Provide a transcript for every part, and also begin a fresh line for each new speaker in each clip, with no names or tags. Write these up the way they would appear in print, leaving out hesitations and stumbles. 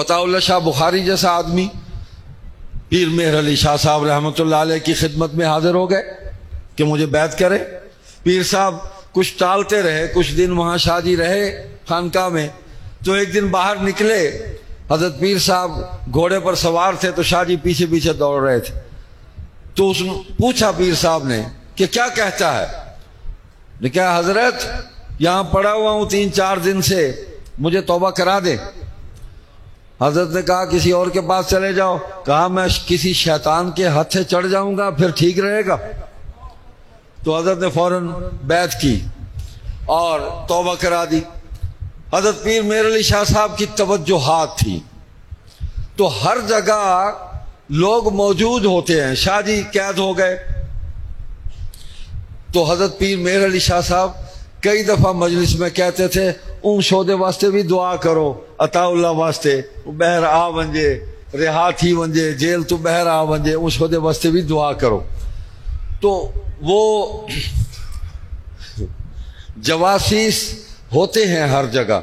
عطاء اللہ شاہ بخاری جیسا آدمی پیر مہر علی شاہ صاحب رحمۃ اللہ علیہ کی خدمت میں حاضر ہو گئے کہ مجھے بیعت کرے. پیر صاحب کچھ ٹالتے رہے، کچھ دن وہاں شاہ جی رہے خانقاہ میں. تو ایک دن باہر نکلے، حضرت پیر صاحب گھوڑے پر سوار تھے تو شاہ جی پیچھے پیچھے دوڑ رہے تھے. تو اس نے پوچھا پیر صاحب نے کہ کیا کہتا ہے؟ نے کہا حضرت یہاں پڑا ہوا ہوں 3-4 دن سے، مجھے توبہ کرا دے. حضرت نے کہا کسی اور کے پاس چلے جاؤ. کہا میں کسی شیطان کے ہاتھ سے چڑھ جاؤں گا پھر ٹھیک رہے گا. تو حضرت نے فوراً بیعت کی اور توبہ کرا دی. حضرت پیر مہر علی شاہ صاحب کی توجہات تھی تو ہر جگہ لوگ موجود ہوتے ہیں. شاہ جی قید ہو گئے تو حضرت پیر مہر علی شاہ صاحب کئی دفعہ مجلس میں کہتے تھے ان شودے واسطے بھی دعا کرو، عطاء اللہ واسطے بہر آ ونجے، رہا تھی ونجے جیل تو بہر آ ونجے، ان شودے واسطے بھی دعا کرو. تو وہ جواسیس ہوتے ہیں ہر جگہ،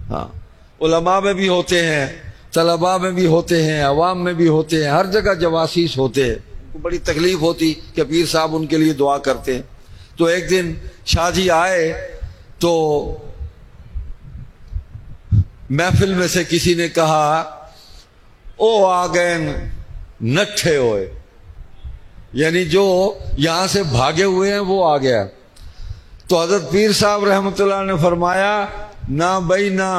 ہاں علماء میں بھی ہوتے ہیں، طلباء میں بھی ہوتے ہیں، عوام میں بھی ہوتے ہیں، ہر جگہ جواسیس ہوتے ہیں. بڑی تکلیف ہوتی کہ پیر صاحب ان کے لیے دعا کرتے ہیں. تو ایک دن شاہ جی آئے تو محفل میں سے کسی نے کہا او آ گئے نٹھے ہوئے، یعنی جو یہاں سے بھاگے ہوئے ہیں وہ آ گیا. تو حضرت پیر صاحب رحمۃ اللہ نے فرمایا نہ بھائی نہ،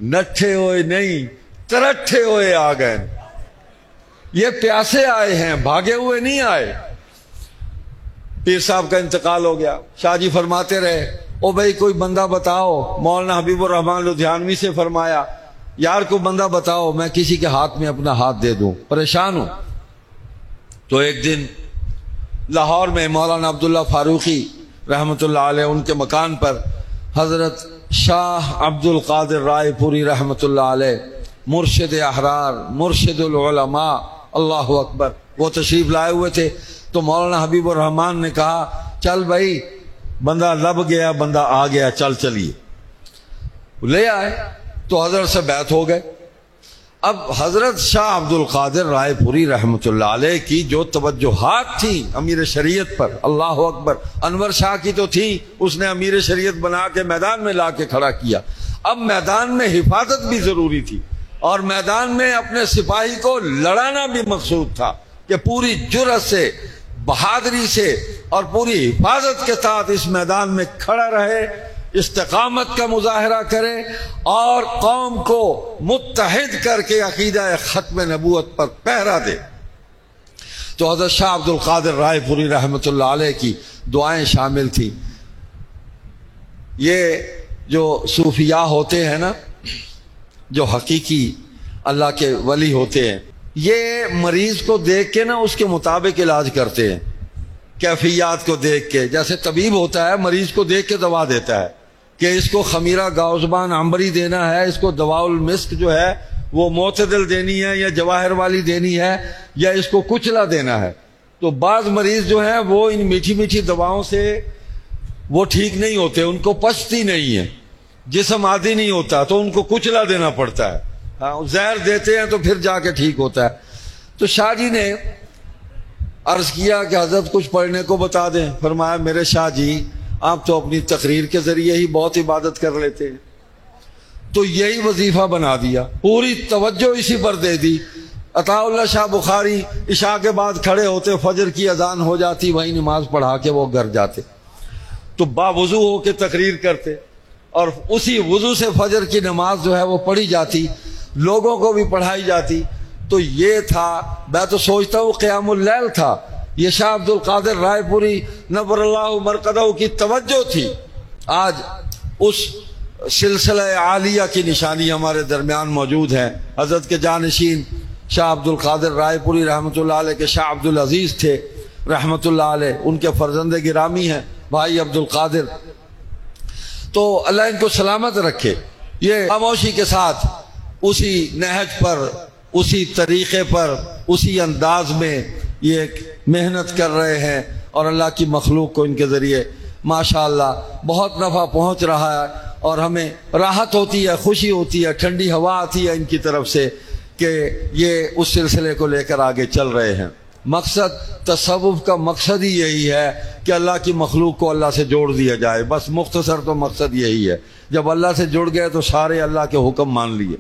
نٹھے ہوئے نہیں ترٹھے ہوئے آ گئے. یہ پیاسے آئے ہیں، بھاگے ہوئے نہیں آئے. پیر صاحب کا انتقال ہو گیا. شاہ جی فرماتے رہے او بھائی کوئی بندہ بتاؤ. مولانا حبیب الرحمن لدھیانوی سے فرمایا یار کوئی بندہ بتاؤ میں کسی کے ہاتھ میں اپنا ہاتھ دے دوں، پریشان ہوں. تو ایک دن لاہور میں مولانا عبداللہ فاروقی رحمۃ اللہ علیہ ان کے مکان پر حضرت شاہ عبد القادر رائے پوری رحمۃ اللہ علیہ مرشد احرار مرشد العلماء اللہ اکبر وہ تشریف لائے ہوئے تھے. تو مولانا حبیب الرحمن نے کہا چل بھائی بندہ لب گیا، بندہ آ گیا، چل چلیے. لے آئے تو حضرت سے بیعت ہو گئے. اب حضرت شاہ عبد القادر رائے پوری رحمۃ اللہ علیہ کی جو توجہات تھی امیر شریعت پر، اللہ اکبر، انور شاہ کی تو تھی، اس نے امیر شریعت بنا کے میدان میں لا کے کھڑا کیا. اب میدان میں حفاظت بھی ضروری تھی اور میدان میں اپنے سپاہی کو لڑانا بھی مقصود تھا کہ پوری جرأت سے، بہادری سے اور پوری حفاظت کے ساتھ اس میدان میں کھڑا رہے، استقامت کا مظاہرہ کرے اور قوم کو متحد کر کے عقیدہ ختم نبوت پر پہرا دے. تو حضرت شاہ عبد القادر رائے پوری رحمۃ اللہ علیہ کی دعائیں شامل تھی. یہ جو صوفیاء ہوتے ہیں نا، جو حقیقی اللہ کے ولی ہوتے ہیں، یہ مریض کو دیکھ کے نا اس کے مطابق علاج کرتے ہیں، کیفیات کو دیکھ کے. جیسے طبیب ہوتا ہے مریض کو دیکھ کے دوا دیتا ہے کہ اس کو خمیرہ گاؤزبان عنبری دینا ہے، اس کو دواء المسک جو ہے وہ معتدل دینی ہے یا جواہر والی دینی ہے یا اس کو کچلا دینا ہے. تو بعض مریض جو ہیں وہ ان میٹھی میٹھی دواؤں سے وہ ٹھیک نہیں ہوتے، ان کو پچتی نہیں ہے، جسم عادی نہیں ہوتا تو ان کو کچلا دینا پڑتا ہے. زہر دیتے ہیں تو پھر جا کے ٹھیک ہوتا ہے. تو شاہ جی نے عرض کیا کہ حضرت کچھ پڑھنے کو بتا دیں. فرمایا میرے شاہ جی آپ تو اپنی تقریر کے ذریعے ہی بہت عبادت کر لیتے ہیں، تو یہی وظیفہ بنا دیا، پوری توجہ اسی پر دے دی. عطاء اللہ شاہ بخاری عشاء کے بعد کھڑے ہوتے، فجر کی اذان ہو جاتی، وہی نماز پڑھا کے وہ گھر جاتے، تو باوضو ہو کے تقریر کرتے اور اسی وضو سے فجر کی نماز جو ہے وہ پڑھی جاتی، لوگوں کو بھی پڑھائی جاتی. تو یہ تھا، میں تو سوچتا ہوں قیام اللیل تھا. یہ شاہ عبد القادر رائے پوری نور اللہ مرقدہ کی توجہ تھی. آج اس سلسلہ عالیہ کی نشانی ہمارے درمیان موجود ہے. حضرت کے جانشین شاہ عبد القادر رائے پوری رحمۃ اللہ علیہ کے شاہ عبد العزیز تھے رحمۃ اللہ علیہ، ان کے فرزند گرامی ہیں بھائی عبد القادر. تو اللہ ان کو سلامت رکھے. یہ خاموشی کے ساتھ اسی نہج پر، اسی طریقے پر، اسی انداز میں یہ محنت کر رہے ہیں اور اللہ کی مخلوق کو ان کے ذریعے ماشاءاللہ بہت نفع پہنچ رہا ہے. اور ہمیں راحت ہوتی ہے، خوشی ہوتی ہے، ٹھنڈی ہوا آتی ہے ان کی طرف سے کہ یہ اس سلسلے کو لے کر آگے چل رہے ہیں۔ مقصد تصوف کا مقصد ہی یہی ہے کہ اللہ کی مخلوق کو اللہ سے جوڑ دیا جائے، بس مختصر تو مقصد یہی ہے۔ جب اللہ سے جڑ گئے تو سارے اللہ کے حکم مان لیے۔